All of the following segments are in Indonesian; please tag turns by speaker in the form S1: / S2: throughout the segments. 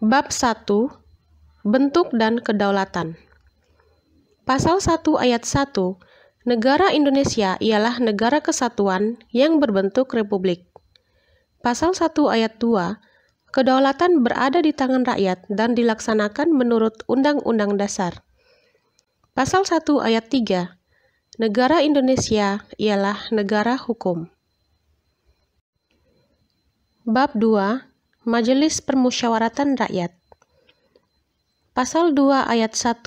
S1: Bab 1. Bentuk dan kedaulatan. Pasal 1 ayat 1. Negara Indonesia ialah negara kesatuan yang berbentuk republik. Pasal 1 ayat 2. Kedaulatan berada di tangan rakyat dan dilaksanakan menurut Undang-Undang Dasar. Pasal 1 ayat 3. Negara Indonesia ialah negara hukum. Bab 2. Majelis Permusyawaratan Rakyat. Pasal 2 ayat 1.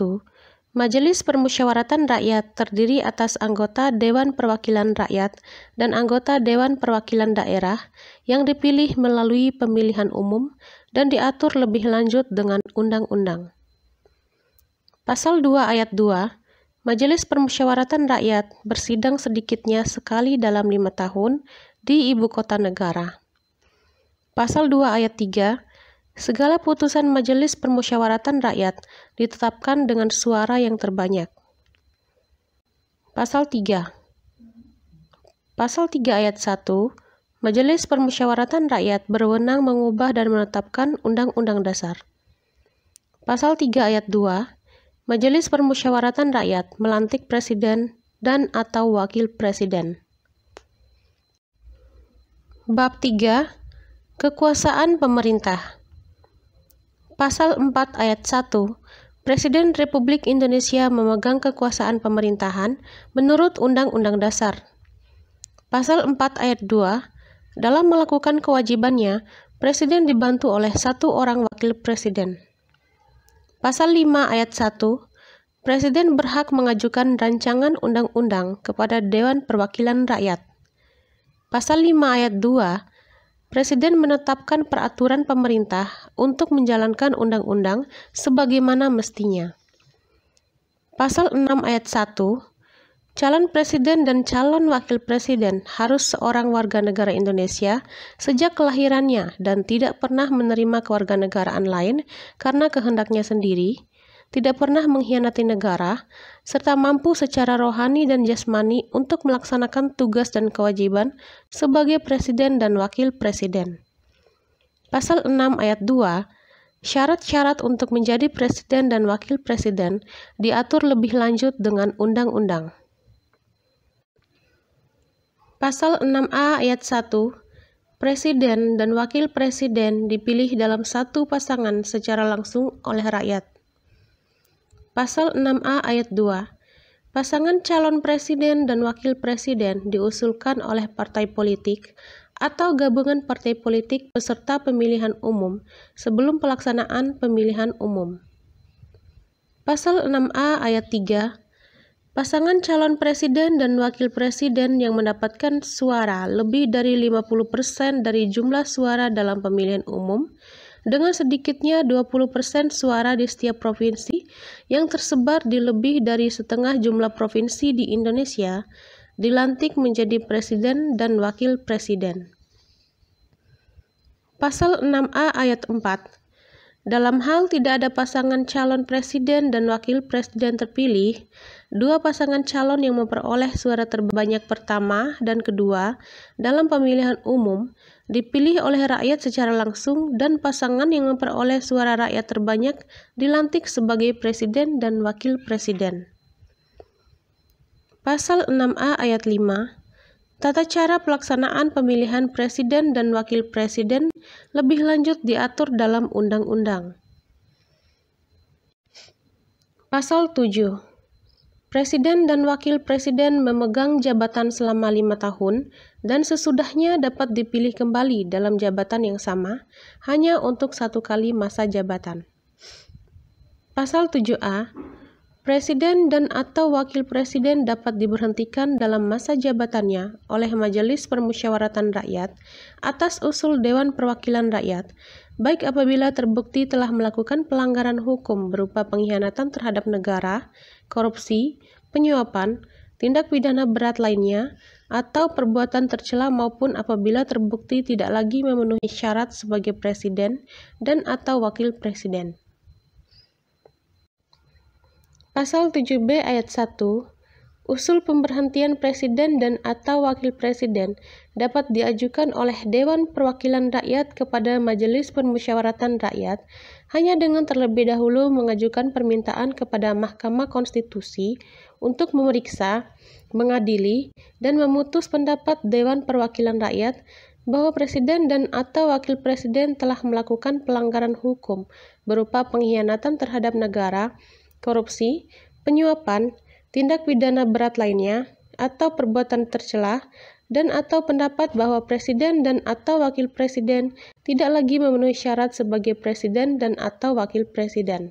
S1: Majelis Permusyawaratan Rakyat terdiri atas anggota Dewan Perwakilan Rakyat dan anggota Dewan Perwakilan Daerah yang dipilih melalui pemilihan umum dan diatur lebih lanjut dengan undang-undang. Pasal 2 ayat 2. Majelis Permusyawaratan Rakyat bersidang sedikitnya sekali dalam 5 tahun di ibu kota negara. Pasal 2 ayat 3. Segala putusan Majelis Permusyawaratan Rakyat ditetapkan dengan suara yang terbanyak. Pasal 3. Pasal 3 ayat 1. Majelis Permusyawaratan Rakyat berwenang mengubah dan menetapkan Undang-Undang Dasar. Pasal 3 ayat 2. Majelis Permusyawaratan Rakyat melantik presiden dan atau wakil presiden. Bab 3. Kekuasaan pemerintah. Pasal 4 ayat 1. Presiden Republik Indonesia memegang kekuasaan pemerintahan menurut Undang-Undang Dasar. Pasal 4 ayat 2. Dalam melakukan kewajibannya, Presiden dibantu oleh 1 orang wakil presiden. Pasal 5 ayat 1. Presiden berhak mengajukan rancangan undang-undang kepada Dewan Perwakilan Rakyat. Pasal 5 ayat 2. Presiden menetapkan peraturan pemerintah untuk menjalankan undang-undang sebagaimana mestinya. Pasal 6 ayat 1. Calon presiden dan calon wakil presiden harus seorang warga negara Indonesia sejak kelahirannya dan tidak pernah menerima kewarganegaraan lain karena kehendaknya sendiri, tidak pernah mengkhianati negara, serta mampu secara rohani dan jasmani untuk melaksanakan tugas dan kewajiban sebagai presiden dan wakil presiden. Pasal 6 ayat 2. Syarat-syarat untuk menjadi presiden dan wakil presiden diatur lebih lanjut dengan undang-undang. Pasal 6A ayat 1. Presiden dan wakil presiden dipilih dalam satu pasangan secara langsung oleh rakyat. Pasal 6A ayat 2. Pasangan calon presiden dan wakil presiden diusulkan oleh partai politik atau gabungan partai politik peserta pemilihan umum sebelum pelaksanaan pemilihan umum. Pasal 6A ayat 3. Pasangan calon presiden dan wakil presiden yang mendapatkan suara lebih dari 50% dari jumlah suara dalam pemilihan umum dengan sedikitnya 20% suara di setiap provinsi yang tersebar di lebih dari setengah jumlah provinsi di Indonesia, dilantik menjadi presiden dan wakil presiden. Pasal 6A ayat 4. Dalam hal tidak ada pasangan calon presiden dan wakil presiden terpilih, 2 pasangan calon yang memperoleh suara terbanyak pertama dan kedua dalam pemilihan umum dipilih oleh rakyat secara langsung dan pasangan yang memperoleh suara rakyat terbanyak dilantik sebagai presiden dan wakil presiden. Pasal 6A ayat 5. Tata cara pelaksanaan pemilihan presiden dan wakil presiden lebih lanjut diatur dalam undang-undang. Pasal 7. Presiden dan wakil presiden memegang jabatan selama 5 tahun dan sesudahnya dapat dipilih kembali dalam jabatan yang sama hanya untuk 1 kali masa jabatan. Pasal 7A. Presiden dan atau wakil presiden dapat diberhentikan dalam masa jabatannya oleh Majelis Permusyawaratan Rakyat atas usul Dewan Perwakilan Rakyat, baik apabila terbukti telah melakukan pelanggaran hukum berupa pengkhianatan terhadap negara, korupsi, penyuapan, tindak pidana berat lainnya, atau perbuatan tercela maupun apabila terbukti tidak lagi memenuhi syarat sebagai presiden dan atau wakil presiden. Pasal 7B ayat 1. Usul pemberhentian presiden dan atau wakil presiden dapat diajukan oleh Dewan Perwakilan Rakyat kepada Majelis Permusyawaratan Rakyat hanya dengan terlebih dahulu mengajukan permintaan kepada Mahkamah Konstitusi untuk memeriksa, mengadili, dan memutus pendapat Dewan Perwakilan Rakyat bahwa presiden dan atau wakil presiden telah melakukan pelanggaran hukum berupa pengkhianatan terhadap negara, korupsi, penyuapan, tindak pidana berat lainnya, atau perbuatan tercela, dan atau pendapat bahwa presiden dan atau wakil presiden tidak lagi memenuhi syarat sebagai presiden dan atau wakil presiden.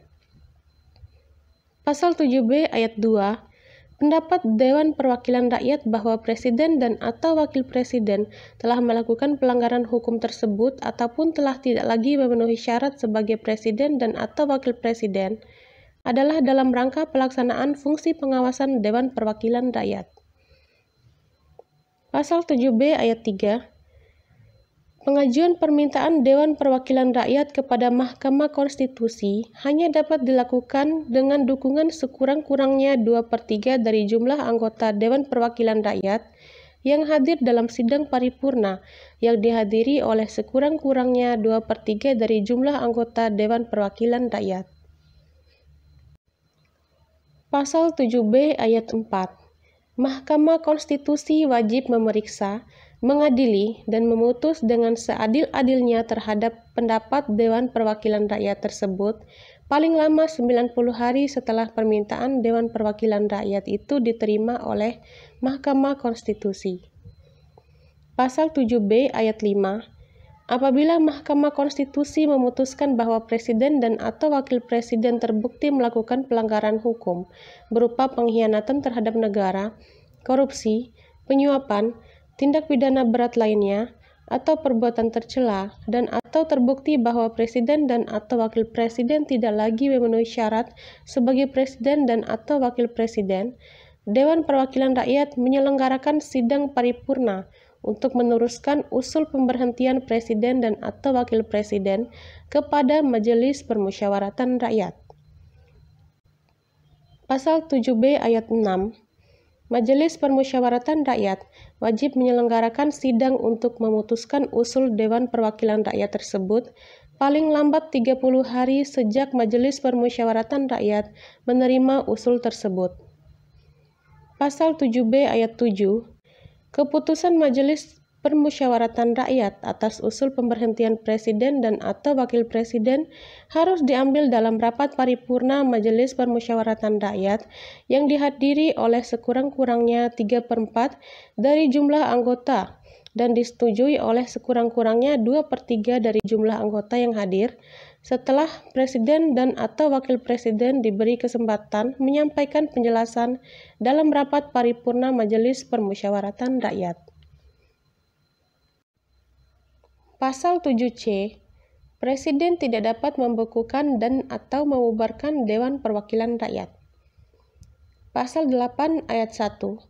S1: Pasal 7B ayat 2, pendapat Dewan Perwakilan Rakyat bahwa presiden dan atau wakil presiden telah melakukan pelanggaran hukum tersebut ataupun telah tidak lagi memenuhi syarat sebagai presiden dan atau wakil presiden adalah dalam rangka pelaksanaan fungsi pengawasan Dewan Perwakilan Rakyat. Pasal 7B ayat 3, pengajuan permintaan Dewan Perwakilan Rakyat kepada Mahkamah Konstitusi hanya dapat dilakukan dengan dukungan sekurang-kurangnya 2/3 dari jumlah anggota Dewan Perwakilan Rakyat yang hadir dalam sidang paripurna yang dihadiri oleh sekurang-kurangnya 2/3 dari jumlah anggota Dewan Perwakilan Rakyat. Pasal 7B ayat 4, Mahkamah Konstitusi wajib memeriksa, mengadili, dan memutus dengan seadil-adilnya terhadap pendapat Dewan Perwakilan Rakyat tersebut paling lama 90 hari setelah permintaan Dewan Perwakilan Rakyat itu diterima oleh Mahkamah Konstitusi. Pasal 7B ayat 5, apabila Mahkamah Konstitusi memutuskan bahwa presiden dan atau wakil presiden terbukti melakukan pelanggaran hukum berupa pengkhianatan terhadap negara, korupsi, penyuapan, tindak pidana berat lainnya, atau perbuatan tercela, dan atau terbukti bahwa presiden dan atau wakil presiden tidak lagi memenuhi syarat sebagai presiden dan atau wakil presiden, Dewan Perwakilan Rakyat menyelenggarakan sidang paripurna untuk meneruskan usul pemberhentian presiden dan atau wakil presiden kepada Majelis Permusyawaratan Rakyat. Pasal 7B ayat 6, Majelis Permusyawaratan Rakyat wajib menyelenggarakan sidang untuk memutuskan usul Dewan Perwakilan Rakyat tersebut paling lambat 30 hari sejak Majelis Permusyawaratan Rakyat menerima usul tersebut. Pasal 7B ayat 7, keputusan Majelis Permusyawaratan Rakyat atas usul pemberhentian presiden dan atau wakil presiden harus diambil dalam rapat paripurna Majelis Permusyawaratan Rakyat yang dihadiri oleh sekurang-kurangnya 3/4 dari jumlah anggota dan disetujui oleh sekurang-kurangnya 2/3 dari jumlah anggota yang hadir setelah presiden dan atau wakil presiden diberi kesempatan menyampaikan penjelasan dalam rapat paripurna Majelis Permusyawaratan Rakyat. Pasal 7C, presiden tidak dapat membekukan dan atau membubarkan Dewan Perwakilan Rakyat. Pasal 8 ayat 1,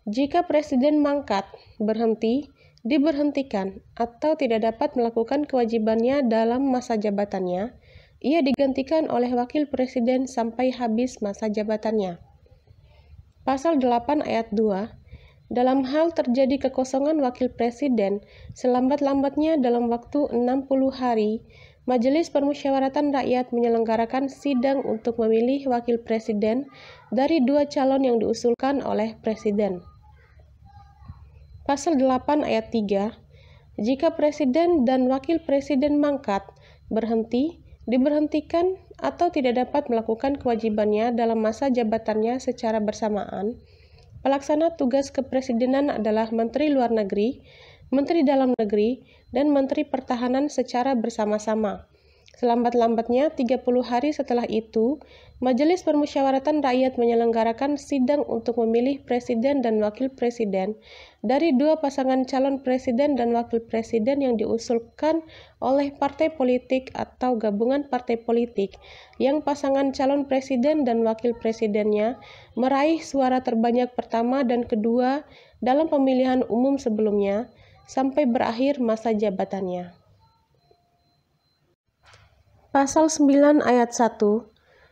S1: jika presiden mangkat, berhenti, diberhentikan, atau tidak dapat melakukan kewajibannya dalam masa jabatannya, ia digantikan oleh wakil presiden sampai habis masa jabatannya. Pasal 8 ayat 2, dalam hal terjadi kekosongan wakil presiden selambat-lambatnya dalam waktu 60 hari, Majelis Permusyawaratan Rakyat menyelenggarakan sidang untuk memilih wakil presiden dari 2 calon yang diusulkan oleh presiden. Pasal 8 ayat 3, jika presiden dan wakil presiden mangkat, berhenti, diberhentikan, atau tidak dapat melakukan kewajibannya dalam masa jabatannya secara bersamaan, pelaksana tugas kepresidenan adalah Menteri Luar Negeri, Menteri Dalam Negeri, dan Menteri Pertahanan secara bersama-sama. Selambat-lambatnya 30 hari setelah itu, Majelis Permusyawaratan Rakyat menyelenggarakan sidang untuk memilih presiden dan wakil presiden dari 2 pasangan calon presiden dan wakil presiden yang diusulkan oleh partai politik atau gabungan partai politik yang pasangan calon presiden dan wakil presidennya meraih suara terbanyak pertama dan kedua dalam pemilihan umum sebelumnya sampai berakhir masa jabatannya. Pasal 9 ayat 1,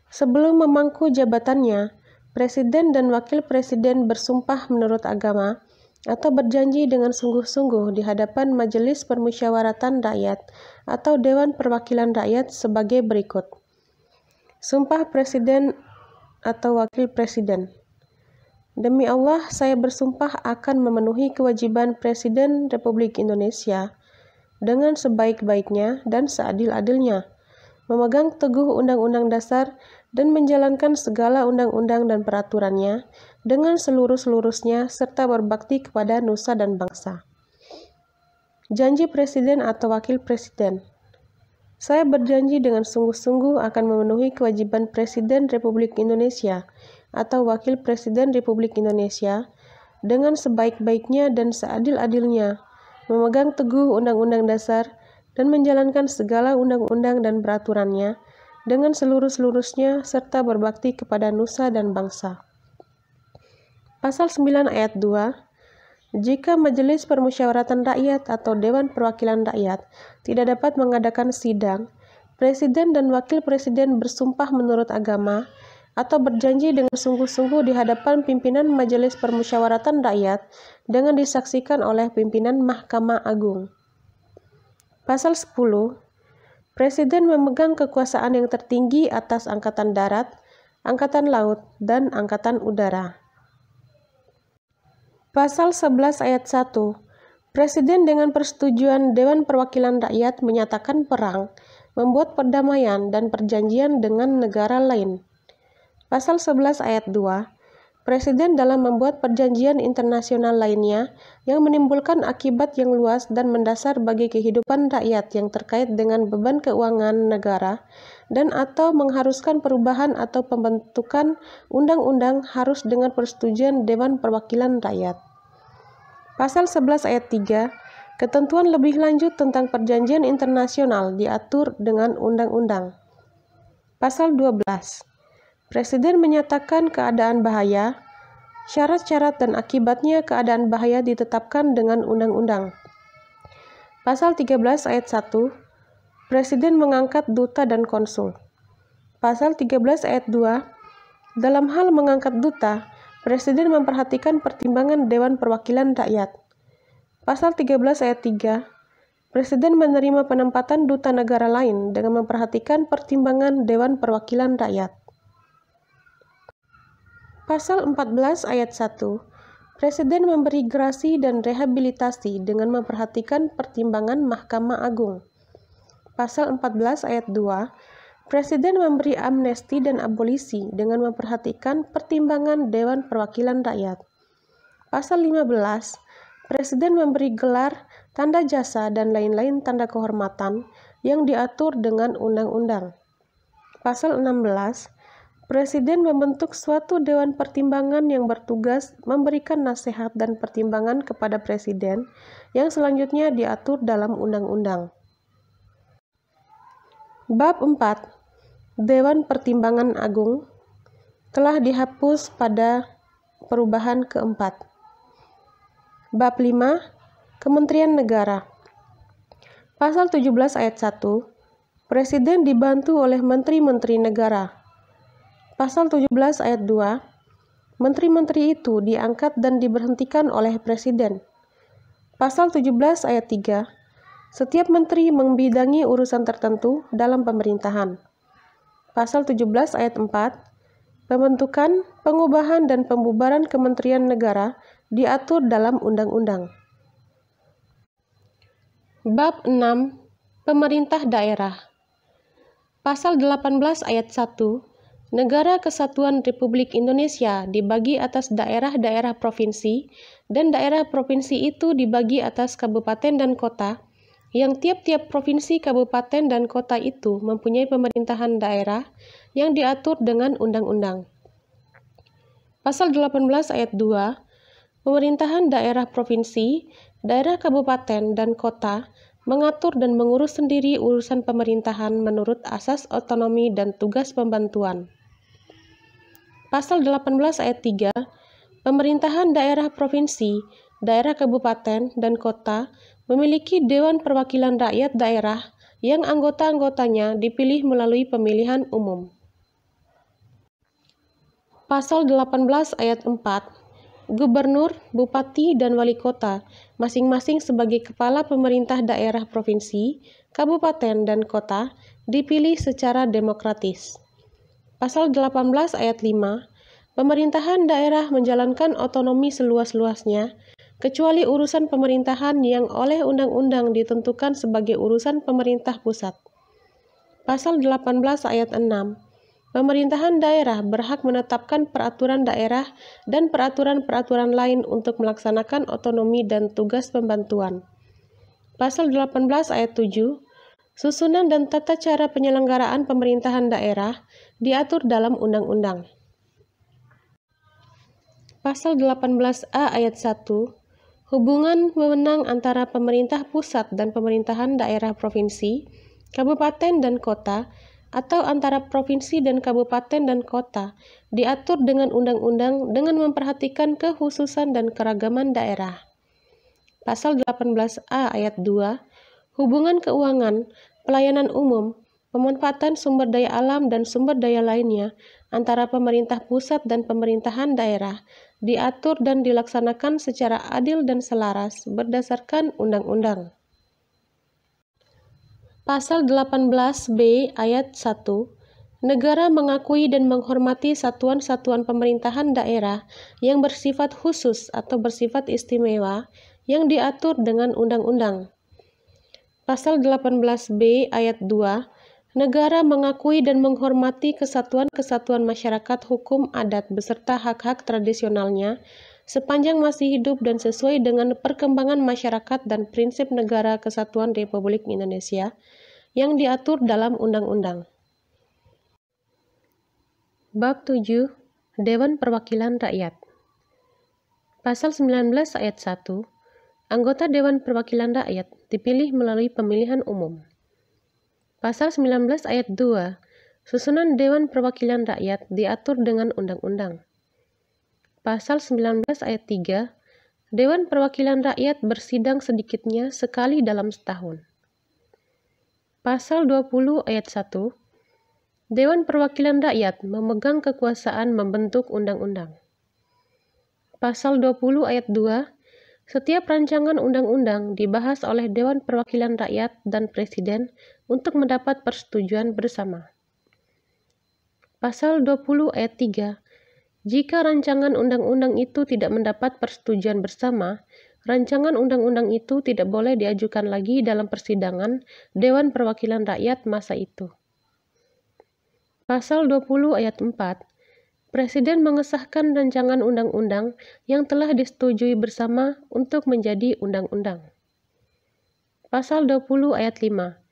S1: sebelum memangku jabatannya, Presiden dan Wakil Presiden bersumpah menurut agama atau berjanji dengan sungguh-sungguh di hadapan Majelis Permusyawaratan Rakyat atau Dewan Perwakilan Rakyat sebagai berikut. Sumpah Presiden atau Wakil Presiden. Demi Allah, saya bersumpah akan memenuhi kewajiban Presiden Republik Indonesia dengan sebaik-baiknya dan seadil-adilnya, memegang teguh Undang-Undang Dasar dan menjalankan segala undang-undang dan peraturannya dengan seluruh-seluruhnya serta berbakti kepada nusa dan bangsa. Janji Presiden atau Wakil Presiden. Saya berjanji dengan sungguh-sungguh akan memenuhi kewajiban Presiden Republik Indonesia atau Wakil Presiden Republik Indonesia dengan sebaik-baiknya dan seadil-adilnya, memegang teguh Undang-Undang Dasar dan menjalankan segala undang-undang dan peraturannya dengan seluruh-seluruhnya serta berbakti kepada nusa dan bangsa. Pasal 9 ayat 2. Jika Majelis Permusyawaratan Rakyat atau Dewan Perwakilan Rakyat tidak dapat mengadakan sidang, Presiden dan Wakil Presiden bersumpah menurut agama atau berjanji dengan sungguh-sungguh di hadapan pimpinan Majelis Permusyawaratan Rakyat dengan disaksikan oleh pimpinan Mahkamah Agung. Pasal 10. Presiden memegang kekuasaan yang tertinggi atas Angkatan Darat, Angkatan Laut, dan Angkatan Udara. Pasal 11 ayat 1. Presiden dengan persetujuan Dewan Perwakilan Rakyat menyatakan perang, membuat perdamaian dan perjanjian dengan negara lain. Pasal 11 ayat 2. Presiden dalam membuat perjanjian internasional lainnya yang menimbulkan akibat yang luas dan mendasar bagi kehidupan rakyat yang terkait dengan beban keuangan negara dan atau mengharuskan perubahan atau pembentukan undang-undang harus dengan persetujuan Dewan Perwakilan Rakyat. Pasal 11 ayat 3. Ketentuan lebih lanjut tentang perjanjian internasional diatur dengan undang-undang. Pasal 12. Presiden menyatakan keadaan bahaya, syarat-syarat dan akibatnya keadaan bahaya ditetapkan dengan undang-undang. Pasal 13 ayat 1. Presiden mengangkat duta dan konsul. Pasal 13 ayat 2. Dalam hal mengangkat duta, Presiden memperhatikan pertimbangan Dewan Perwakilan Rakyat. Pasal 13 ayat 3. Presiden menerima penempatan duta negara lain dengan memperhatikan pertimbangan Dewan Perwakilan Rakyat. Pasal 14 ayat 1. Presiden memberi grasi dan rehabilitasi dengan memperhatikan pertimbangan Mahkamah Agung. Pasal 14 ayat 2. Presiden memberi amnesti dan abolisi dengan memperhatikan pertimbangan Dewan Perwakilan Rakyat. Pasal 15. Presiden memberi gelar, tanda jasa, dan lain-lain tanda kehormatan yang diatur dengan undang-undang. Pasal 16. Presiden membentuk suatu dewan pertimbangan yang bertugas memberikan nasihat dan pertimbangan kepada Presiden yang selanjutnya diatur dalam undang-undang. Bab 4. Dewan Pertimbangan Agung telah dihapus pada perubahan keempat. Bab 5. Kementerian Negara. Pasal 17 ayat 1. Presiden dibantu oleh Menteri-Menteri Negara. Pasal 17 ayat 2. Menteri-menteri itu diangkat dan diberhentikan oleh Presiden. Pasal 17 ayat 3. Setiap menteri membidangi urusan tertentu dalam pemerintahan. Pasal 17 ayat 4. Pembentukan, pengubahan, dan pembubaran Kementerian Negara diatur dalam undang-undang. Bab 6. Pemerintah Daerah. Pasal 18 ayat 1. Negara Kesatuan Republik Indonesia dibagi atas daerah-daerah provinsi, dan daerah provinsi itu dibagi atas kabupaten dan kota, yang tiap-tiap provinsi, kabupaten, dan kota itu mempunyai pemerintahan daerah yang diatur dengan undang-undang. Pasal 18 ayat 2. Pemerintahan daerah provinsi, daerah kabupaten, dan kota mengatur dan mengurus sendiri urusan pemerintahan menurut asas otonomi dan tugas pembantuan. Pasal 18 ayat 3. Pemerintahan daerah provinsi, daerah kabupaten, dan kota memiliki Dewan Perwakilan Rakyat Daerah yang anggota-anggotanya dipilih melalui pemilihan umum. Pasal 18 ayat 4, Gubernur, Bupati, dan Wali Kota, masing-masing sebagai kepala pemerintah daerah provinsi, kabupaten, dan kota, dipilih secara demokratis. Pasal 18 ayat 5, pemerintahan daerah menjalankan otonomi seluas-luasnya, kecuali urusan pemerintahan yang oleh undang-undang ditentukan sebagai urusan pemerintah pusat. Pasal 18 ayat 6, pemerintahan daerah berhak menetapkan peraturan daerah dan peraturan-peraturan lain untuk melaksanakan otonomi dan tugas pembantuan. Pasal 18 ayat 7, susunan dan tata cara penyelenggaraan pemerintahan daerah diatur dalam undang-undang. Pasal 18A ayat 1, hubungan wewenang antara pemerintah pusat dan pemerintahan daerah provinsi, kabupaten dan kota, atau antara provinsi dan kabupaten dan kota, diatur dengan undang-undang dengan memperhatikan kekhususan dan keragaman daerah. Pasal 18A ayat 2, hubungan keuangan, pelayanan umum, pemanfaatan sumber daya alam dan sumber daya lainnya antara pemerintah pusat dan pemerintahan daerah diatur dan dilaksanakan secara adil dan selaras berdasarkan undang-undang. Pasal 18b ayat 1, negara mengakui dan menghormati satuan-satuan pemerintahan daerah yang bersifat khusus atau bersifat istimewa yang diatur dengan undang-undang. Pasal 18b ayat 2, negara mengakui dan menghormati kesatuan-kesatuan masyarakat hukum adat beserta hak-hak tradisionalnya sepanjang masih hidup dan sesuai dengan perkembangan masyarakat dan prinsip negara kesatuan Republik Indonesia yang diatur dalam undang-undang. Bab 7, Dewan Perwakilan Rakyat. Pasal 19 ayat 1, anggota Dewan Perwakilan Rakyat dipilih melalui pemilihan umum. Pasal 19 ayat 2, susunan Dewan Perwakilan Rakyat diatur dengan undang-undang. Pasal 19 ayat 3, Dewan Perwakilan Rakyat bersidang sedikitnya sekali dalam setahun. Pasal 20 ayat 1, Dewan Perwakilan Rakyat memegang kekuasaan membentuk undang-undang. Pasal 20 ayat 2, setiap rancangan undang-undang dibahas oleh Dewan Perwakilan Rakyat dan Presiden untuk mendapat persetujuan bersama. Pasal 20 ayat 3, jika rancangan undang-undang itu tidak mendapat persetujuan bersama, rancangan undang-undang itu tidak boleh diajukan lagi dalam persidangan Dewan Perwakilan Rakyat masa itu. Pasal 20 ayat 4, Presiden mengesahkan rancangan undang-undang yang telah disetujui bersama untuk menjadi undang-undang. Pasal 20 ayat 5,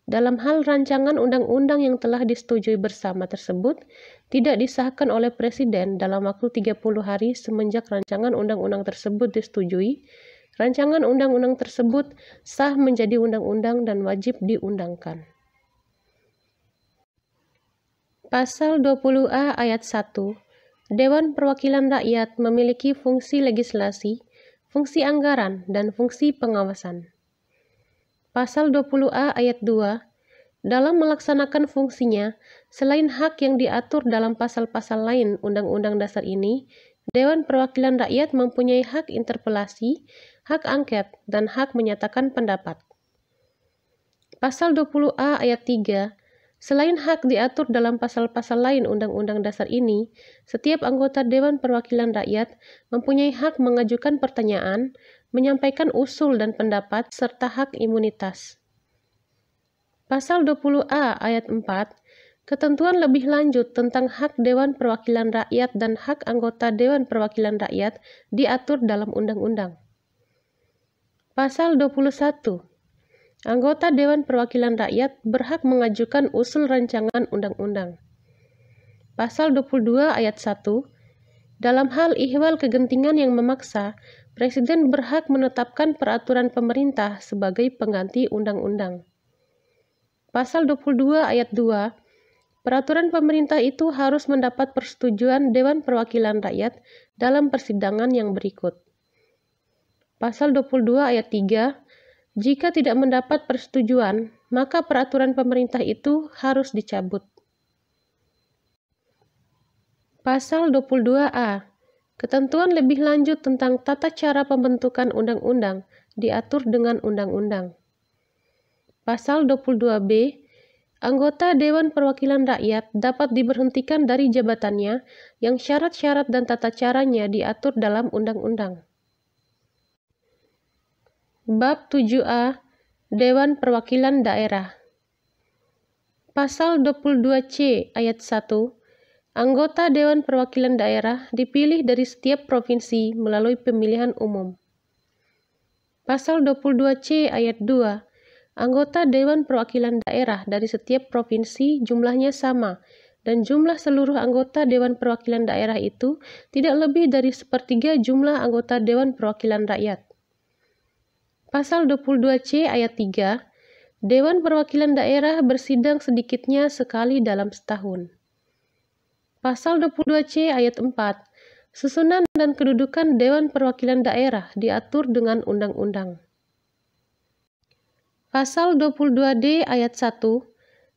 S1: dalam hal rancangan undang-undang yang telah disetujui bersama tersebut tidak disahkan oleh Presiden dalam waktu 30 hari semenjak rancangan undang-undang tersebut disetujui, rancangan undang-undang tersebut sah menjadi undang-undang dan wajib diundangkan. Pasal 20A ayat 1, Dewan Perwakilan Rakyat memiliki fungsi legislasi, fungsi anggaran, dan fungsi pengawasan. Pasal 20A ayat 2, dalam melaksanakan fungsinya, selain hak yang diatur dalam pasal-pasal lain Undang-Undang Dasar ini, Dewan Perwakilan Rakyat mempunyai hak interpelasi, hak angket, dan hak menyatakan pendapat. Pasal 20A ayat 3, selain hak diatur dalam pasal-pasal lain Undang-Undang Dasar ini, setiap anggota Dewan Perwakilan Rakyat mempunyai hak mengajukan pertanyaan, menyampaikan usul dan pendapat, serta hak imunitas. Pasal 20A ayat 4, ketentuan lebih lanjut tentang hak Dewan Perwakilan Rakyat dan hak anggota Dewan Perwakilan Rakyat diatur dalam undang-undang. Pasal 21, anggota Dewan Perwakilan Rakyat berhak mengajukan usul rancangan undang-undang. Pasal 22 ayat 1, dalam hal ihwal kegentingan yang memaksa, Presiden berhak menetapkan peraturan pemerintah sebagai pengganti undang-undang. Pasal 22 ayat 2, peraturan pemerintah itu harus mendapat persetujuan Dewan Perwakilan Rakyat dalam persidangan yang berikut. Pasal 22 ayat 3, jika tidak mendapat persetujuan, maka peraturan pemerintah itu harus dicabut. Pasal 22A. Ketentuan lebih lanjut tentang tata cara pembentukan undang-undang diatur dengan undang-undang. Pasal 22B. Anggota Dewan Perwakilan Rakyat dapat diberhentikan dari jabatannya yang syarat-syarat dan tata caranya diatur dalam undang-undang. Bab 7A. Dewan Perwakilan Daerah. Pasal 22C ayat 1. Anggota Dewan Perwakilan Daerah dipilih dari setiap provinsi melalui pemilihan umum. Pasal 22C ayat 2. Anggota Dewan Perwakilan Daerah dari setiap provinsi jumlahnya sama, dan jumlah seluruh anggota Dewan Perwakilan Daerah itu tidak lebih dari 1/3 jumlah anggota Dewan Perwakilan Rakyat. Pasal 22C ayat 3. Dewan Perwakilan Daerah bersidang sedikitnya sekali dalam setahun. Pasal 22C ayat 4. Susunan dan kedudukan Dewan Perwakilan Daerah diatur dengan undang-undang. Pasal 22D ayat 1.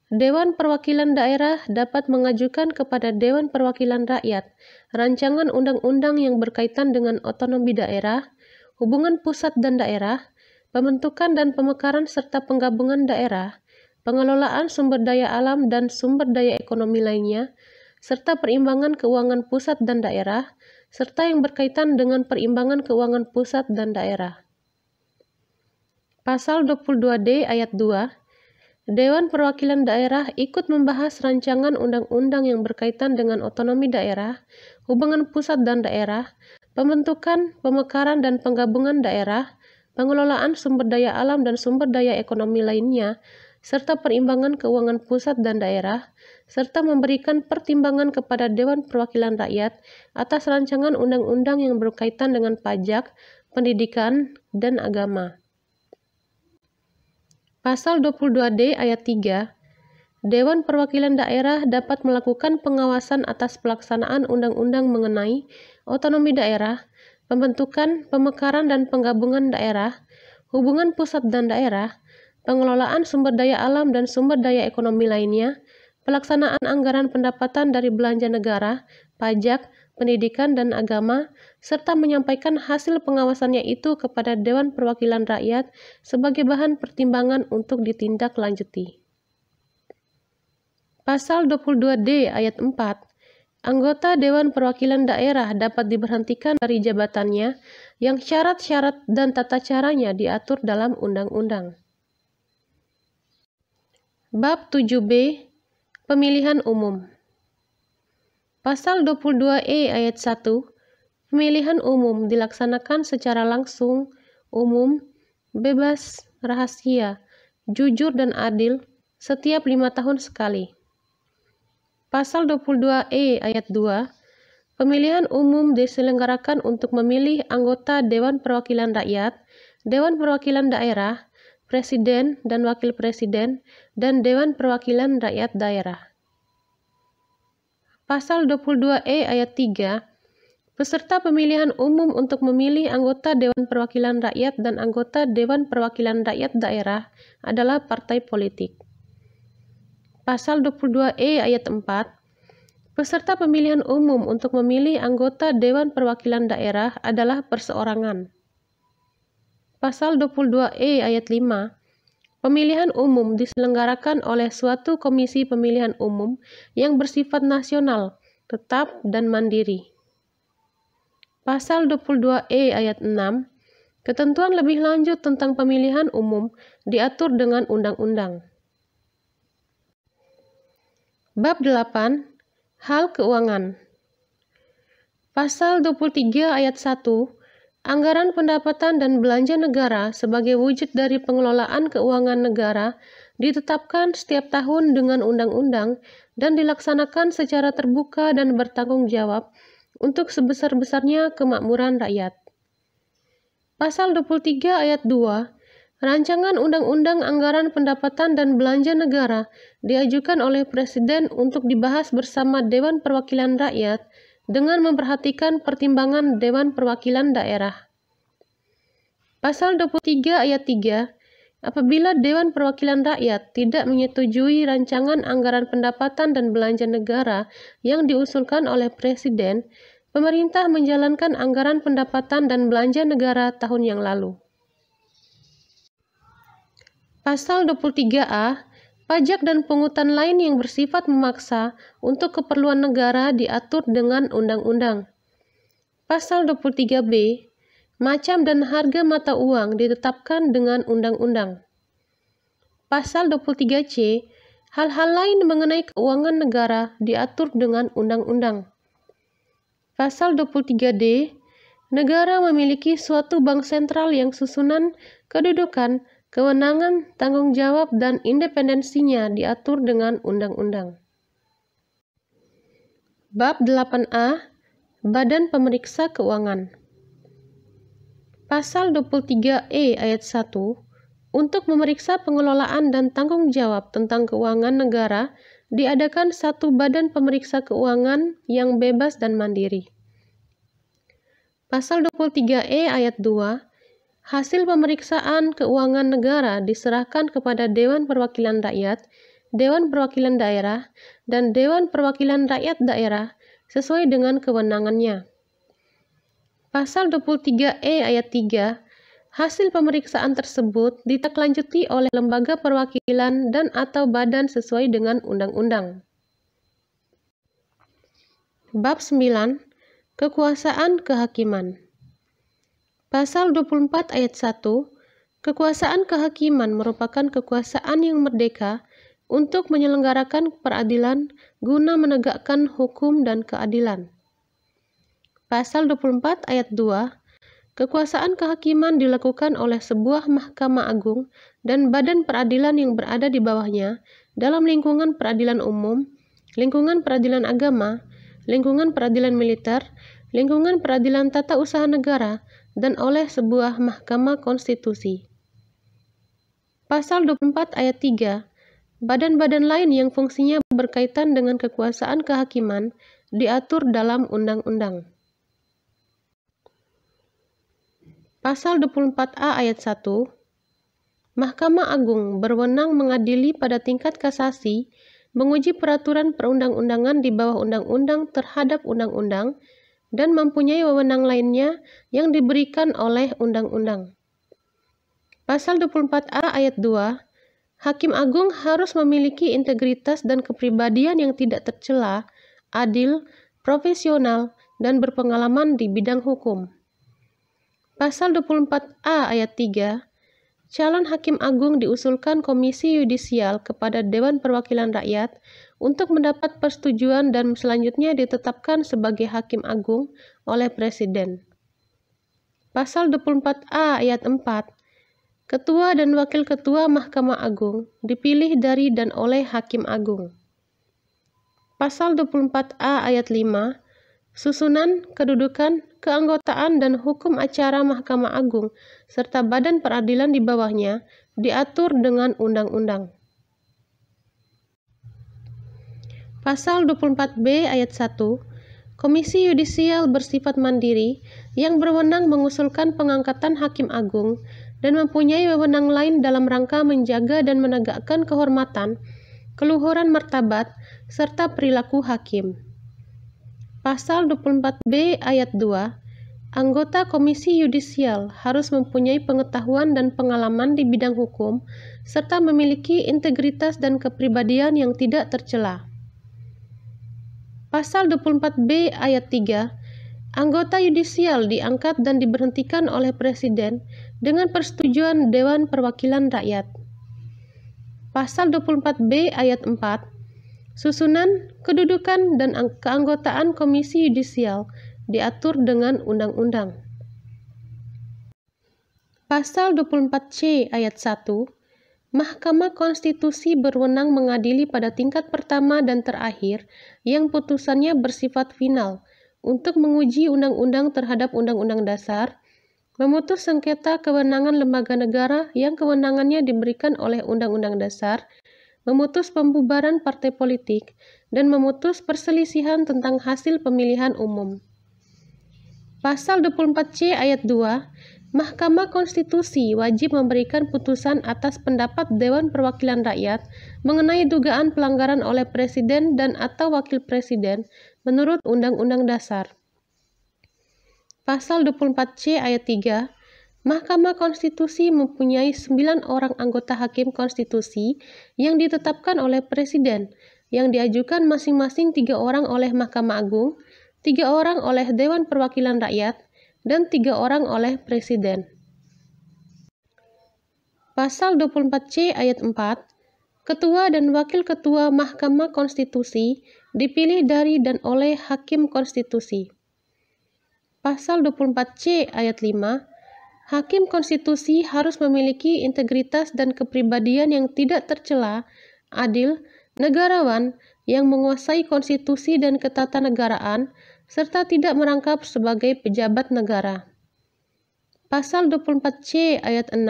S1: Dewan Perwakilan Daerah dapat mengajukan kepada Dewan Perwakilan Rakyat rancangan undang-undang yang berkaitan dengan otonomi daerah, hubungan pusat dan daerah, pembentukan dan pemekaran serta penggabungan daerah, pengelolaan sumber daya alam dan sumber daya ekonomi lainnya, serta perimbangan keuangan pusat dan daerah, serta yang berkaitan dengan perimbangan keuangan pusat dan daerah. Pasal 22D ayat 2. Dewan Perwakilan Daerah ikut membahas rancangan undang-undang yang berkaitan dengan otonomi daerah, hubungan pusat dan daerah, pembentukan, pemekaran dan penggabungan daerah, pengelolaan sumber daya alam dan sumber daya ekonomi lainnya, serta perimbangan keuangan pusat dan daerah, serta memberikan pertimbangan kepada Dewan Perwakilan Rakyat atas rancangan undang-undang yang berkaitan dengan pajak, pendidikan, dan agama. Pasal 22D ayat 3. Dewan Perwakilan Daerah dapat melakukan pengawasan atas pelaksanaan undang-undang mengenai otonomi daerah, pembentukan, pemekaran dan penggabungan daerah, hubungan pusat dan daerah, pengelolaan sumber daya alam dan sumber daya ekonomi lainnya, pelaksanaan anggaran pendapatan dari belanja negara, pajak, pendidikan dan agama, serta menyampaikan hasil pengawasannya itu kepada Dewan Perwakilan Rakyat sebagai bahan pertimbangan untuk ditindaklanjuti. Pasal 22D ayat 4. Anggota Dewan Perwakilan Daerah dapat diberhentikan dari jabatannya yang syarat-syarat dan tata caranya diatur dalam undang-undang. Bab 7B. Pemilihan umum. Pasal 22E ayat 1. Pemilihan umum dilaksanakan secara langsung, umum, bebas, rahasia, jujur dan adil setiap 5 tahun sekali. Pasal 22E ayat 2. Pemilihan umum diselenggarakan untuk memilih anggota Dewan Perwakilan Rakyat, Dewan Perwakilan Daerah, Presiden dan Wakil Presiden, dan Dewan Perwakilan Rakyat Daerah. Pasal 22E ayat 3. Peserta pemilihan umum untuk memilih anggota Dewan Perwakilan Rakyat dan anggota Dewan Perwakilan Rakyat Daerah adalah partai politik. Pasal 22E ayat 4. Peserta pemilihan umum untuk memilih anggota Dewan Perwakilan Daerah adalah perseorangan. Pasal 22E ayat 5. Pemilihan umum diselenggarakan oleh suatu komisi pemilihan umum yang bersifat nasional, tetap, dan mandiri. Pasal 22E ayat 6. Ketentuan lebih lanjut tentang pemilihan umum diatur dengan undang-undang. Bab 8. Hal keuangan. Pasal 23 ayat 1. Anggaran pendapatan dan belanja negara sebagai wujud dari pengelolaan keuangan negara ditetapkan setiap tahun dengan undang-undang dan dilaksanakan secara terbuka dan bertanggung jawab untuk sebesar-besarnya kemakmuran rakyat. Pasal 23 ayat 2. Rancangan undang-undang anggaran pendapatan dan belanja negara diajukan oleh Presiden untuk dibahas bersama Dewan Perwakilan Rakyat dengan memperhatikan pertimbangan Dewan Perwakilan Daerah. Pasal 23 ayat 3. Apabila Dewan Perwakilan Rakyat tidak menyetujui rancangan anggaran pendapatan dan belanja negara yang diusulkan oleh Presiden, pemerintah menjalankan anggaran pendapatan dan belanja negara tahun yang lalu. Pasal 23A, pajak dan pungutan lain yang bersifat memaksa untuk keperluan negara diatur dengan undang-undang. Pasal 23B, macam dan harga mata uang ditetapkan dengan undang-undang. Pasal 23C, hal-hal lain mengenai keuangan negara diatur dengan undang-undang. Pasal 23D, negara memiliki suatu bank sentral yang susunan, kedudukan, kewenangan, tanggung jawab, dan independensinya diatur dengan undang-undang. Bab 8A, Badan Pemeriksa Keuangan. Pasal 23E ayat 1, untuk memeriksa pengelolaan dan tanggung jawab tentang keuangan negara, diadakan satu badan pemeriksa keuangan yang bebas dan mandiri. Pasal 23E ayat 2, hasil pemeriksaan keuangan negara diserahkan kepada Dewan Perwakilan Rakyat, Dewan Perwakilan Daerah, dan Dewan Perwakilan Rakyat Daerah sesuai dengan kewenangannya. Pasal 23E ayat 3, hasil pemeriksaan tersebut ditindaklanjuti oleh lembaga perwakilan dan atau badan sesuai dengan undang-undang. Bab 9, Kekuasaan Kehakiman. Pasal 24 ayat 1, kekuasaan kehakiman merupakan kekuasaan yang merdeka untuk menyelenggarakan peradilan guna menegakkan hukum dan keadilan. Pasal 24 ayat 2, kekuasaan kehakiman dilakukan oleh sebuah Mahkamah Agung dan badan peradilan yang berada di bawahnya dalam lingkungan peradilan umum, lingkungan peradilan agama, lingkungan peradilan militer, lingkungan peradilan tata usaha negara, dan oleh sebuah Mahkamah Konstitusi. Pasal 24 ayat 3, badan-badan lain yang fungsinya berkaitan dengan kekuasaan kehakiman diatur dalam undang-undang. Pasal 24A ayat 1, Mahkamah Agung berwenang mengadili pada tingkat kasasi, menguji peraturan perundang-undangan di bawah undang-undang terhadap undang-undang, dan mempunyai wewenang lainnya yang diberikan oleh undang-undang. Pasal 24A ayat 2, Hakim Agung harus memiliki integritas dan kepribadian yang tidak tercela, adil, profesional, dan berpengalaman di bidang hukum. Pasal 24A ayat 3, calon Hakim Agung diusulkan Komisi Yudisial kepada Dewan Perwakilan Rakyat untuk mendapat persetujuan dan selanjutnya ditetapkan sebagai Hakim Agung oleh Presiden. Pasal 24A ayat 4, Ketua dan Wakil Ketua Mahkamah Agung dipilih dari dan oleh Hakim Agung. Pasal 24A ayat 5, susunan, kedudukan, keanggotaan, dan hukum acara Mahkamah Agung serta badan peradilan di bawahnya diatur dengan undang-undang. Pasal 24B ayat 1, Komisi Yudisial bersifat mandiri yang berwenang mengusulkan pengangkatan Hakim Agung dan mempunyai wewenang lain dalam rangka menjaga dan menegakkan kehormatan, keluhuran martabat, serta perilaku hakim. Pasal 24B ayat 2, anggota Komisi Yudisial harus mempunyai pengetahuan dan pengalaman di bidang hukum serta memiliki integritas dan kepribadian yang tidak tercela. Pasal 24B ayat 3, anggota yudisial diangkat dan diberhentikan oleh Presiden dengan persetujuan Dewan Perwakilan Rakyat. Pasal 24B ayat 4, susunan, kedudukan, dan keanggotaan Komisi Yudisial diatur dengan undang-undang. Pasal 24C ayat 1, Mahkamah Konstitusi berwenang mengadili pada tingkat pertama dan terakhir yang putusannya bersifat final untuk menguji undang-undang terhadap Undang-Undang Dasar, memutus sengketa kewenangan lembaga negara yang kewenangannya diberikan oleh Undang-Undang Dasar, memutus pembubaran partai politik, dan memutus perselisihan tentang hasil pemilihan umum. Pasal 24C ayat 2, Mahkamah Konstitusi wajib memberikan putusan atas pendapat Dewan Perwakilan Rakyat mengenai dugaan pelanggaran oleh Presiden dan atau Wakil Presiden menurut Undang-Undang Dasar. Pasal 24C ayat 3, Mahkamah Konstitusi mempunyai 9 orang anggota Hakim Konstitusi yang ditetapkan oleh Presiden, yang diajukan masing-masing 3 orang oleh Mahkamah Agung, 3 orang oleh Dewan Perwakilan Rakyat, dan 3 orang oleh Presiden. Pasal 24C ayat 4, Ketua dan Wakil Ketua Mahkamah Konstitusi dipilih dari dan oleh Hakim Konstitusi. Pasal 24C ayat 5, Hakim Konstitusi harus memiliki integritas dan kepribadian yang tidak tercela, adil, negarawan, yang menguasai konstitusi dan ketatanegaraan, serta tidak merangkap sebagai pejabat negara. Pasal 24C ayat 6,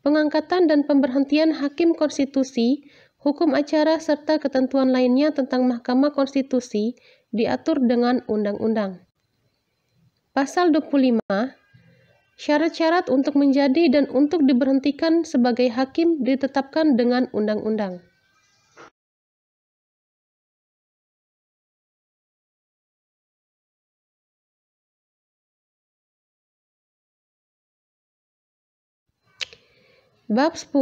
S1: Pengangkatan dan pemberhentian Hakim Konstitusi, hukum acara serta ketentuan lainnya tentang Mahkamah Konstitusi diatur dengan undang-undang. Pasal 25, Syarat-syarat untuk menjadi dan untuk diberhentikan sebagai hakim ditetapkan dengan undang-undang. Bab 10.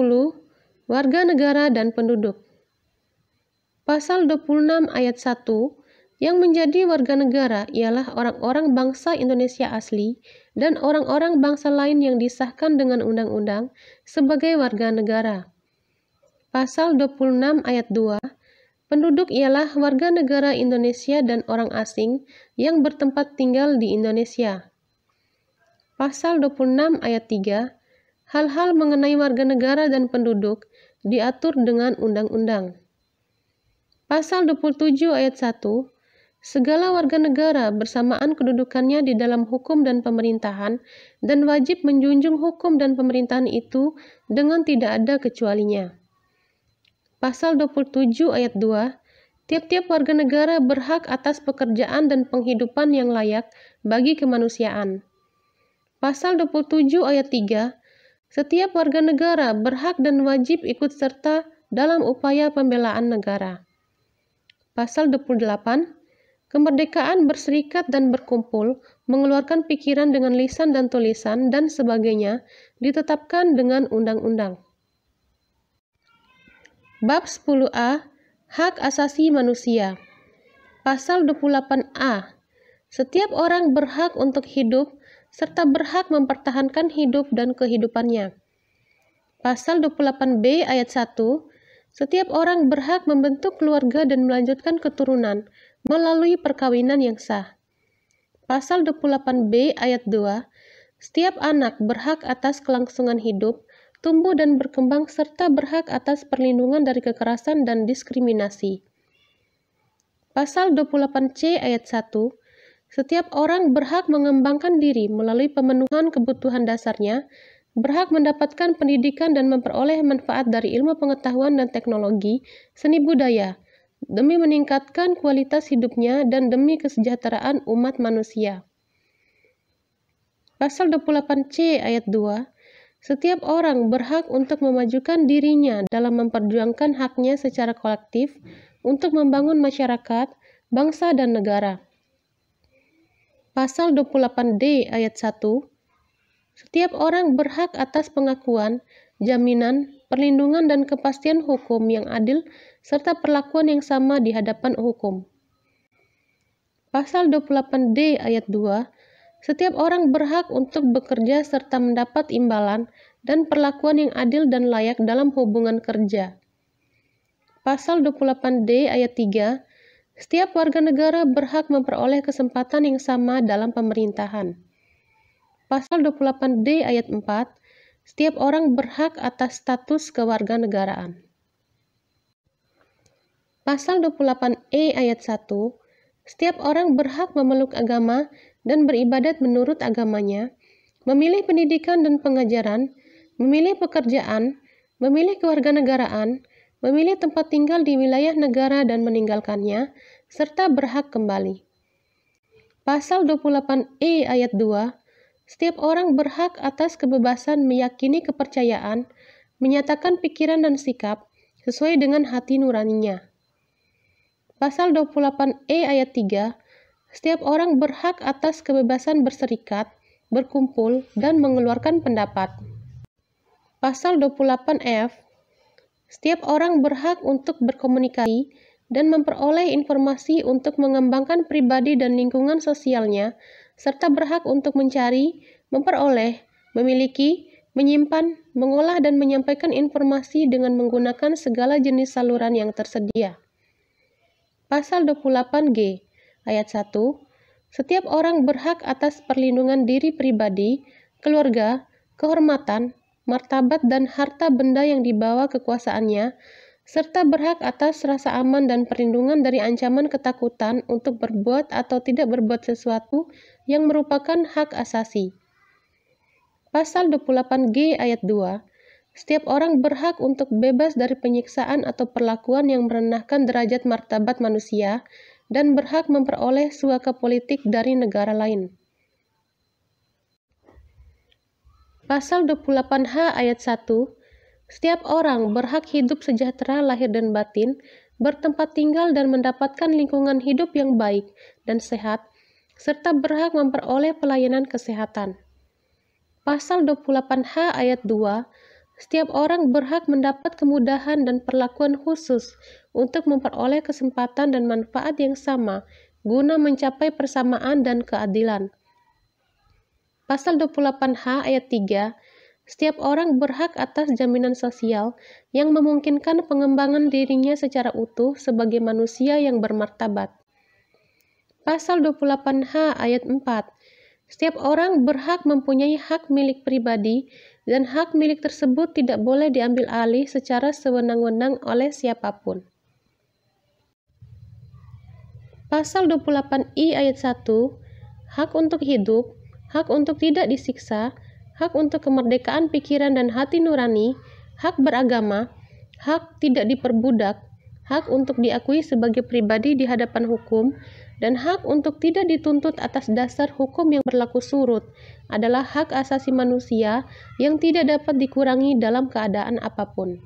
S1: Warga negara dan penduduk. Pasal 26 ayat 1, yang menjadi warga negara ialah orang-orang bangsa Indonesia asli dan orang-orang bangsa lain yang disahkan dengan undang-undang sebagai warga negara. Pasal 26 ayat 2, penduduk ialah warga negara Indonesia dan orang asing yang bertempat tinggal di Indonesia. Pasal 26 ayat 3, hal-hal mengenai warga negara dan penduduk diatur dengan undang-undang. Pasal 27 ayat 1, segala warga negara bersamaan kedudukannya di dalam hukum dan pemerintahan dan wajib menjunjung hukum dan pemerintahan itu dengan tidak ada kecualinya. Pasal 27 ayat 2, tiap-tiap warga negara berhak atas pekerjaan dan penghidupan yang layak bagi kemanusiaan. Pasal 27 ayat 3, setiap warga negara berhak dan wajib ikut serta dalam upaya pembelaan negara. Pasal 28, kemerdekaan berserikat dan berkumpul, mengeluarkan pikiran dengan lisan dan tulisan, dan sebagainya, ditetapkan dengan undang-undang. Bab 10A, Hak Asasi Manusia. Pasal 28A, setiap orang berhak untuk hidup, serta berhak mempertahankan hidup dan kehidupannya. Pasal 28B ayat 1, setiap orang berhak membentuk keluarga dan melanjutkan keturunan melalui perkawinan yang sah. Pasal 28B ayat 2, setiap anak berhak atas kelangsungan hidup, tumbuh dan berkembang serta berhak atas perlindungan dari kekerasan dan diskriminasi. Pasal 28C ayat 1, setiap orang berhak mengembangkan diri melalui pemenuhan kebutuhan dasarnya, berhak mendapatkan pendidikan dan memperoleh manfaat dari ilmu pengetahuan dan teknologi, seni budaya, demi meningkatkan kualitas hidupnya dan demi kesejahteraan umat manusia. Pasal 28C ayat 2, setiap orang berhak untuk memajukan dirinya dalam memperjuangkan haknya secara kolektif untuk membangun masyarakat, bangsa, dan negara. Pasal 28D ayat 1, setiap orang berhak atas pengakuan, jaminan, perlindungan dan kepastian hukum yang adil serta perlakuan yang sama di hadapan hukum. Pasal 28D ayat 2, setiap orang berhak untuk bekerja serta mendapat imbalan dan perlakuan yang adil dan layak dalam hubungan kerja. Pasal 28D ayat 3, setiap warga negara berhak memperoleh kesempatan yang sama dalam pemerintahan. Pasal 28D ayat 4, setiap orang berhak atas status kewarganegaraan. Pasal 28E ayat 1, setiap orang berhak memeluk agama dan beribadat menurut agamanya, memilih pendidikan dan pengajaran, memilih pekerjaan, memilih kewarganegaraan, memilih tempat tinggal di wilayah negara dan meninggalkannya, serta berhak kembali. Pasal 28E ayat 2, Setiap orang berhak atas kebebasan meyakini kepercayaan, menyatakan pikiran dan sikap sesuai dengan hati nuraninya. Pasal 28E ayat 3, setiap orang berhak atas kebebasan berserikat, berkumpul, dan mengeluarkan pendapat. Pasal 28F, setiap orang berhak untuk berkomunikasi dan memperoleh informasi untuk mengembangkan pribadi dan lingkungan sosialnya, serta berhak untuk mencari, memperoleh, memiliki, menyimpan, mengolah dan menyampaikan informasi dengan menggunakan segala jenis saluran yang tersedia. Pasal 28G, ayat 1, setiap orang berhak atas perlindungan diri pribadi, keluarga, kehormatan, martabat dan harta benda yang dibawa kekuasaannya, serta berhak atas rasa aman dan perlindungan dari ancaman ketakutan untuk berbuat atau tidak berbuat sesuatu yang merupakan hak asasi. Pasal 28G ayat 2, setiap orang berhak untuk bebas dari penyiksaan atau perlakuan yang merendahkan derajat martabat manusia dan berhak memperoleh suaka politik dari negara lain. Pasal 28H ayat 1, setiap orang berhak hidup sejahtera lahir dan batin, bertempat tinggal dan mendapatkan lingkungan hidup yang baik dan sehat, serta berhak memperoleh pelayanan kesehatan. Pasal 28H ayat 2, setiap orang berhak mendapat kemudahan dan perlakuan khusus untuk memperoleh kesempatan dan manfaat yang sama guna mencapai persamaan dan keadilan. Pasal 28H ayat 3, setiap orang berhak atas jaminan sosial yang memungkinkan pengembangan dirinya secara utuh sebagai manusia yang bermartabat. Pasal 28H ayat 4, setiap orang berhak mempunyai hak milik pribadi dan hak milik tersebut tidak boleh diambil alih secara sewenang-wenang oleh siapapun. Pasal 28I ayat 1, hak untuk hidup, hak untuk tidak disiksa, hak untuk kemerdekaan pikiran dan hati nurani, hak beragama, hak tidak diperbudak, hak untuk diakui sebagai pribadi di hadapan hukum, dan hak untuk tidak dituntut atas dasar hukum yang berlaku surut adalah hak asasi manusia yang tidak dapat dikurangi dalam keadaan apapun.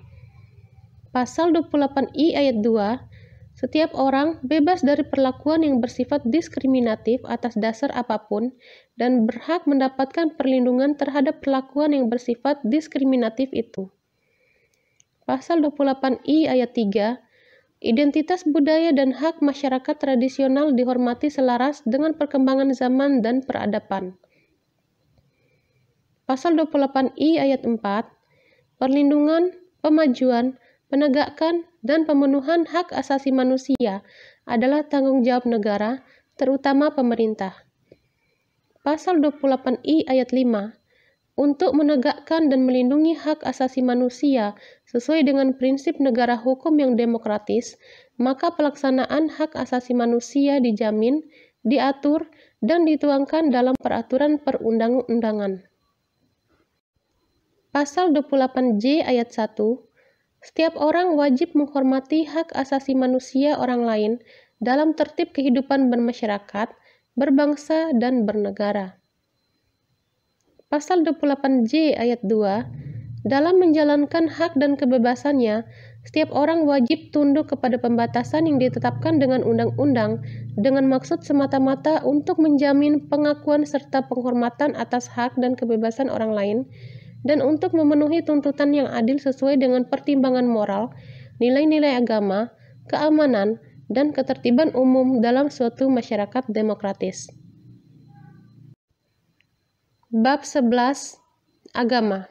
S1: Pasal 28I ayat 2, setiap orang bebas dari perlakuan yang bersifat diskriminatif atas dasar apapun dan berhak mendapatkan perlindungan terhadap perlakuan yang bersifat diskriminatif itu. Pasal 28I ayat 3, identitas budaya dan hak masyarakat tradisional dihormati selaras dengan perkembangan zaman dan peradaban. Pasal 28I ayat 4, perlindungan, pemajuan, penegakan, dan pemenuhan hak asasi manusia adalah tanggung jawab negara, terutama pemerintah. Pasal 28I ayat 5, untuk menegakkan dan melindungi hak asasi manusia sesuai dengan prinsip negara hukum yang demokratis, maka pelaksanaan hak asasi manusia dijamin, diatur, dan dituangkan dalam peraturan perundang-undangan. Pasal 28J ayat 1, setiap orang wajib menghormati hak asasi manusia orang lain dalam tertib kehidupan bermasyarakat, berbangsa, dan bernegara. Pasal 28J ayat 2, dalam menjalankan hak dan kebebasannya, setiap orang wajib tunduk kepada pembatasan yang ditetapkan dengan undang-undang dengan maksud semata-mata untuk menjamin pengakuan serta penghormatan atas hak dan kebebasan orang lain dan untuk memenuhi tuntutan yang adil sesuai dengan pertimbangan moral, nilai-nilai agama, keamanan, dan ketertiban umum dalam suatu masyarakat demokratis. Bab 11. Agama.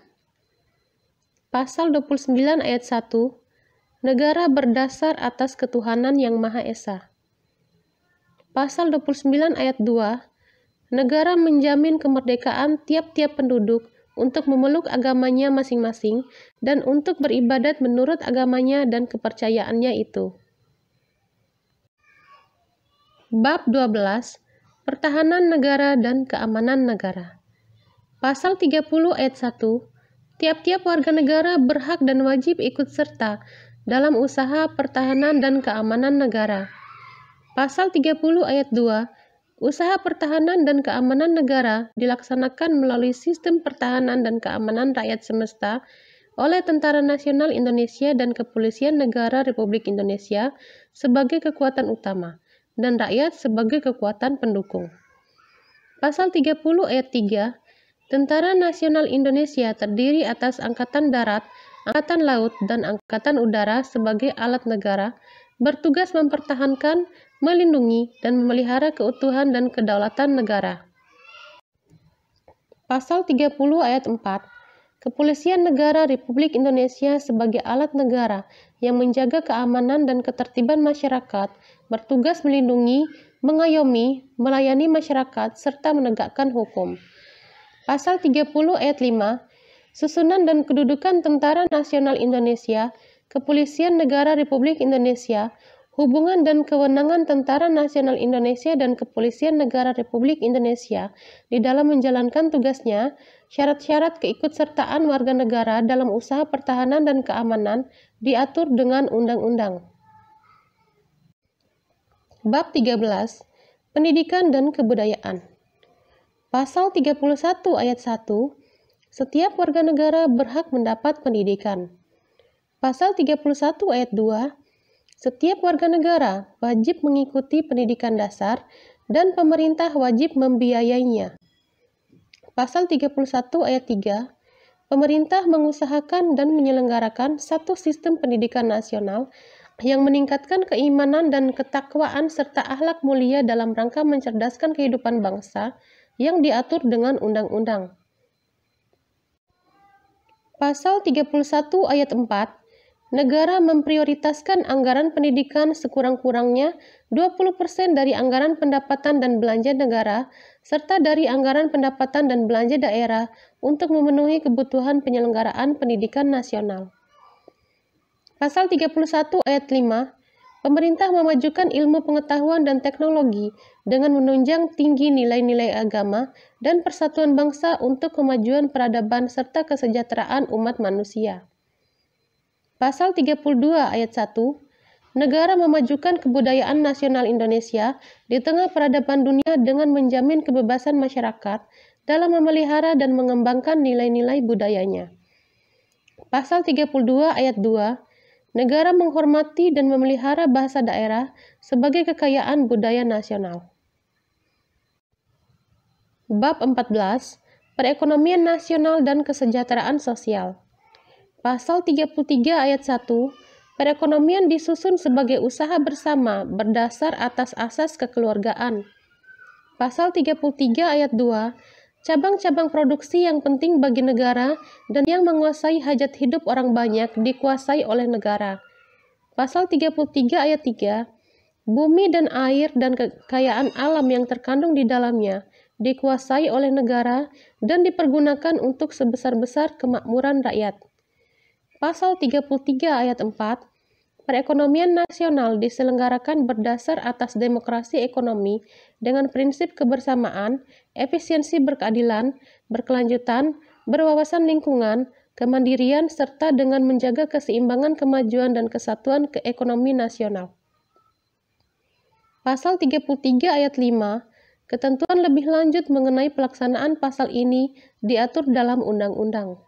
S1: Pasal 29 ayat 1, negara berdasar atas ketuhanan yang Maha Esa. Pasal 29 ayat 2, negara menjamin kemerdekaan tiap-tiap penduduk untuk memeluk agamanya masing-masing dan untuk beribadat menurut agamanya dan kepercayaannya itu. Bab 12. Pertahanan negara dan keamanan negara. Pasal 30 ayat 1, tiap-tiap warga negara berhak dan wajib ikut serta dalam usaha pertahanan dan keamanan negara. Pasal 30 ayat 2, Usaha pertahanan dan keamanan negara dilaksanakan melalui sistem pertahanan dan keamanan rakyat semesta oleh Tentara Nasional Indonesia dan Kepolisian Negara Republik Indonesia sebagai kekuatan utama, dan rakyat sebagai kekuatan pendukung. Pasal 30 ayat 3, Tentara Nasional Indonesia terdiri atas Angkatan Darat, Angkatan Laut, dan Angkatan Udara sebagai alat negara, bertugas mempertahankan, melindungi, dan memelihara keutuhan dan kedaulatan negara. Pasal 30 ayat 4, Kepolisian Negara Republik Indonesia sebagai alat negara yang menjaga keamanan dan ketertiban masyarakat, bertugas melindungi, mengayomi, melayani masyarakat, serta menegakkan hukum. Pasal 30 ayat 5, Susunan dan kedudukan Tentara Nasional Indonesia, Kepolisian Negara Republik Indonesia, hubungan dan kewenangan Tentara Nasional Indonesia dan Kepolisian Negara Republik Indonesia di dalam menjalankan tugasnya, syarat-syarat keikutsertaan warga negara dalam usaha pertahanan dan keamanan diatur dengan undang-undang. Bab 13. Pendidikan dan Kebudayaan. Pasal 31 ayat 1, setiap warga negara berhak mendapat pendidikan. Pasal 31 ayat 2, setiap warga negara wajib mengikuti pendidikan dasar dan pemerintah wajib membiayainya. Pasal 31 ayat 3, pemerintah mengusahakan dan menyelenggarakan satu sistem pendidikan nasional yang meningkatkan keimanan dan ketakwaan serta akhlak mulia dalam rangka mencerdaskan kehidupan bangsa yang diatur dengan undang-undang. Pasal 31 ayat 4, negara memprioritaskan anggaran pendidikan sekurang-kurangnya 20% dari anggaran pendapatan dan belanja negara, serta dari anggaran pendapatan dan belanja daerah untuk memenuhi kebutuhan penyelenggaraan pendidikan nasional. Pasal 31 ayat 5, pemerintah memajukan ilmu pengetahuan dan teknologi dengan menunjang tinggi nilai-nilai agama dan persatuan bangsa untuk kemajuan peradaban serta kesejahteraan umat manusia. Pasal 32 ayat 1, negara memajukan kebudayaan nasional Indonesia di tengah peradaban dunia dengan menjamin kebebasan masyarakat dalam memelihara dan mengembangkan nilai-nilai budayanya. Pasal 32 ayat 2, negara menghormati dan memelihara bahasa daerah sebagai kekayaan budaya nasional. Bab 14. Perekonomian nasional dan kesejahteraan sosial. Pasal 33 ayat 1, perekonomian disusun sebagai usaha bersama berdasar atas asas kekeluargaan. Pasal 33 ayat 2, cabang-cabang produksi yang penting bagi negara dan yang menguasai hajat hidup orang banyak dikuasai oleh negara. Pasal 33 ayat 3, bumi dan air dan kekayaan alam yang terkandung di dalamnya dikuasai oleh negara dan dipergunakan untuk sebesar-besar kemakmuran rakyat. Pasal 33 ayat 4, perekonomian nasional diselenggarakan berdasar atas demokrasi ekonomi dengan prinsip kebersamaan, efisiensi berkeadilan, berkelanjutan, berwawasan lingkungan, kemandirian, serta dengan menjaga keseimbangan kemajuan dan kesatuan ekonomi nasional. Pasal 33 ayat 5, ketentuan lebih lanjut mengenai pelaksanaan pasal ini diatur dalam undang-undang.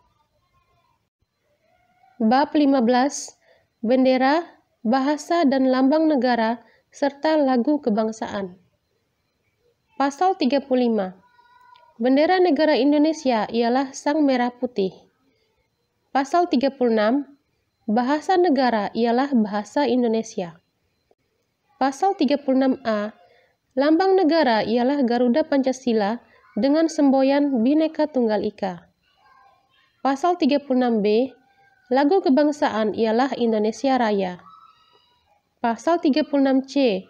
S1: Bab 15. Bendera, bahasa dan lambang negara, serta lagu kebangsaan. Pasal 35. Bendera negara Indonesia ialah sang merah putih. Pasal 36. Bahasa negara ialah bahasa Indonesia. Pasal 36A. Lambang negara ialah Garuda Pancasila dengan semboyan Bhinneka Tunggal Ika. Pasal 36B. Lagu kebangsaan ialah Indonesia Raya. Pasal 36C.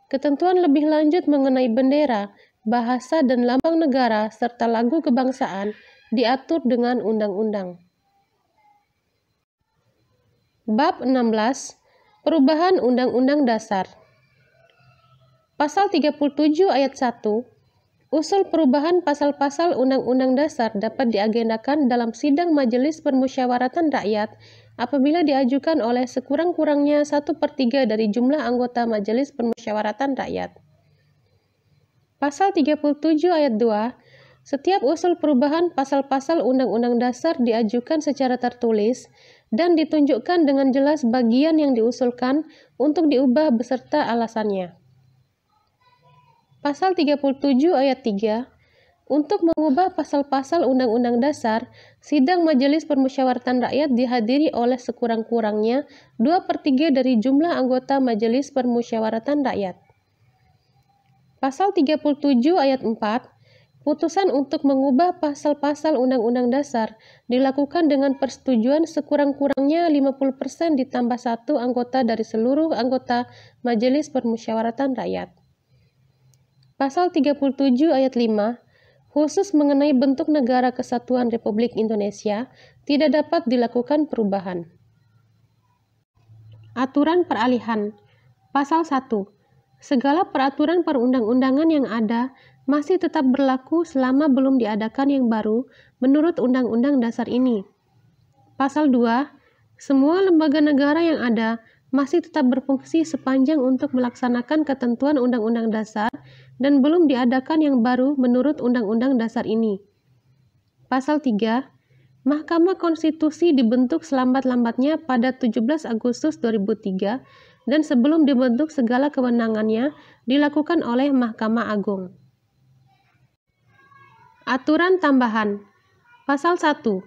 S1: Ketentuan lebih lanjut mengenai bendera, bahasa dan lambang negara serta lagu kebangsaan diatur dengan undang-undang. Bab 16. Perubahan Undang-Undang Dasar. Pasal 37 ayat 1. Usul perubahan pasal-pasal Undang-Undang Dasar dapat diagendakan dalam sidang Majelis Permusyawaratan Rakyat apabila diajukan oleh sekurang-kurangnya 1/3 dari jumlah anggota Majelis Permusyawaratan Rakyat. Pasal 37 ayat 2, setiap usul perubahan pasal-pasal Undang-Undang Dasar diajukan secara tertulis dan ditunjukkan dengan jelas bagian yang diusulkan untuk diubah beserta alasannya. Pasal 37 ayat 3, untuk mengubah pasal-pasal Undang-Undang Dasar, sidang Majelis Permusyawaratan Rakyat dihadiri oleh sekurang-kurangnya 2/3 dari jumlah anggota Majelis Permusyawaratan Rakyat. Pasal 37 ayat 4, putusan untuk mengubah pasal-pasal Undang-Undang Dasar dilakukan dengan persetujuan sekurang-kurangnya 50% ditambah 1 anggota dari seluruh anggota Majelis Permusyawaratan Rakyat. Pasal 37 ayat 5, khusus mengenai bentuk negara kesatuan Republik Indonesia, tidak dapat dilakukan perubahan. Aturan peralihan. Pasal 1. Segala peraturan perundang-undangan yang ada masih tetap berlaku selama belum diadakan yang baru menurut Undang-Undang Dasar ini. Pasal 2. Semua lembaga negara yang ada masih tetap berfungsi sepanjang untuk melaksanakan ketentuan Undang-Undang Dasar dan belum diadakan yang baru menurut Undang-Undang Dasar ini. Pasal 3. Mahkamah Konstitusi dibentuk selambat-lambatnya pada 17 Agustus 2003 dan sebelum dibentuk segala kewenangannya dilakukan oleh Mahkamah Agung. Aturan tambahan. Pasal 1.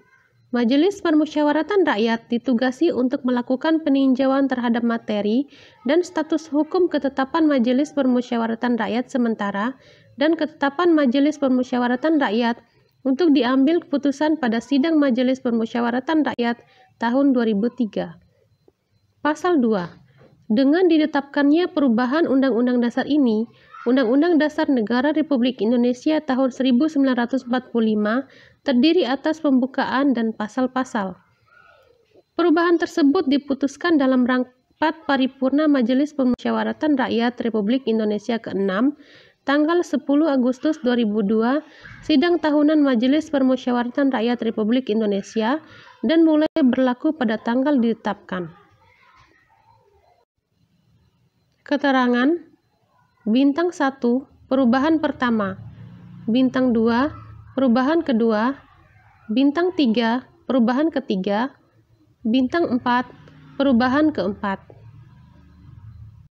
S1: Majelis Permusyawaratan Rakyat ditugasi untuk melakukan peninjauan terhadap materi dan status hukum ketetapan Majelis Permusyawaratan Rakyat sementara dan ketetapan Majelis Permusyawaratan Rakyat untuk diambil keputusan pada sidang Majelis Permusyawaratan Rakyat tahun 2003. Pasal 2. Dengan ditetapkannya perubahan Undang-Undang Dasar ini, Undang-Undang Dasar Negara Republik Indonesia tahun 1945 terdiri atas pembukaan dan pasal-pasal. Perubahan tersebut diputuskan dalam rapat paripurna Majelis Permusyawaratan Rakyat Republik Indonesia ke-6, tanggal 10 Agustus 2002, sidang tahunan Majelis Permusyawaratan Rakyat Republik Indonesia, dan mulai berlaku pada tanggal ditetapkan. Keterangan. Bintang 1, perubahan pertama. Bintang 2, perubahan kedua. Bintang 3, perubahan ketiga. Bintang 4, perubahan keempat.